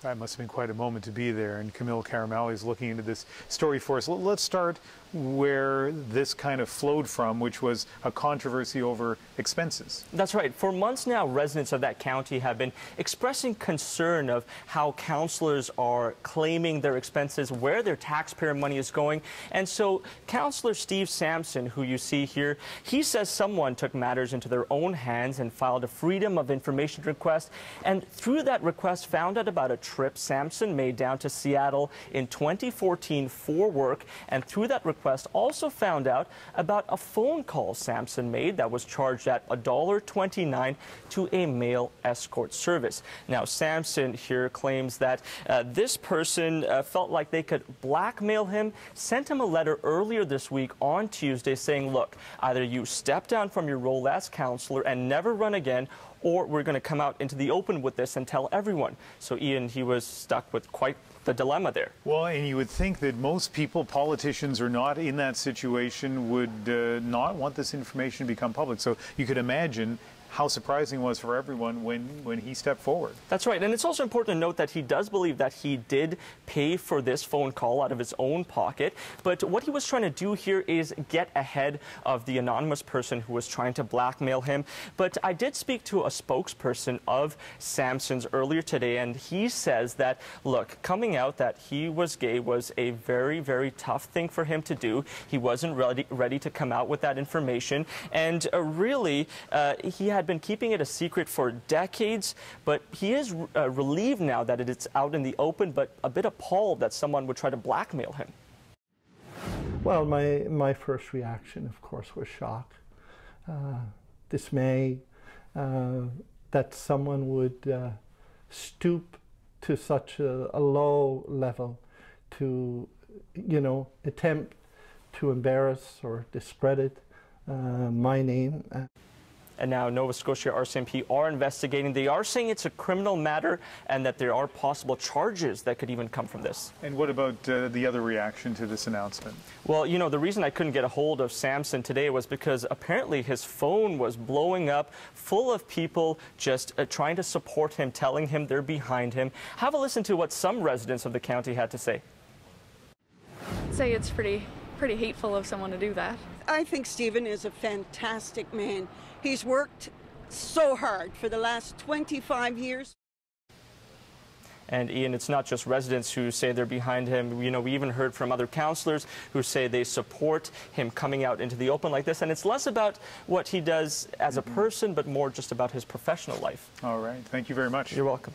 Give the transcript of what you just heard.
That must have been quite a moment to be there, and Kamil Karamali is looking into this story for us. Let's start where this kind of flowed from, which was a controversy over expenses. That's right. For months now, residents of that county have been expressing concern of how councillors are claiming their expenses, where their taxpayer money is going. And so Councillor Steve Sampson, who you see here, he says someone took matters into their own hands and filed a Freedom of Information request, and through that request found out about a trip Sampson made down to Seattle in 2014 for work, and through that request also found out about a phone call Sampson made that was charged at $1.29 to a mail escort service. Now, Sampson here claims that this person felt like they could blackmail him, sent him a letter earlier this week on Tuesday saying, look, either you step down from your role as councillor and never run again, or we're going to come out into the open with this and tell everyone. So Ian, he was stuck with quite the dilemma there. Well, and you would think that most people, politicians are not in that situation, would not want this information to become public. So you could imagine how surprising it was for everyone when he stepped forward. That's right. And it's also important to note that he does believe that he did pay for this phone call out of his own pocket. But what he was trying to do here is get ahead of the anonymous person who was trying to blackmail him. But I did speak to a spokesperson of Sampson's earlier today, and he says that, look, coming out that he was gay was a very, very tough thing for him to do. He wasn't ready to come out with that information. And really, he had been keeping it a secret for decades, but he is relieved now that it's out in the open, but a bit appalled that someone would try to blackmail him. Well, my first reaction, of course, was shock, dismay, that someone would stoop to such a low level to, you know, attempt to embarrass or discredit my name. And now Nova Scotia RCMP are investigating. They are saying it's a criminal matter and that there are possible charges that could even come from this. And what about the other reaction to this announcement? Well, you know, the reason I couldn't get a hold of Sampson today was because apparently his phone was blowing up, full of people just trying to support him, telling him they're behind him. Have a listen to what some residents of the county had to say. I'd say it's pretty hateful of someone to do that. I think Stephen is a fantastic man. He's worked so hard for the last 25 years. And Ian, it's not just residents who say they're behind him. You know, we even heard from other councillors who say they support him coming out into the open like this. And it's less about what he does as a person, but more just about his professional life. All right. Thank you very much. You're welcome.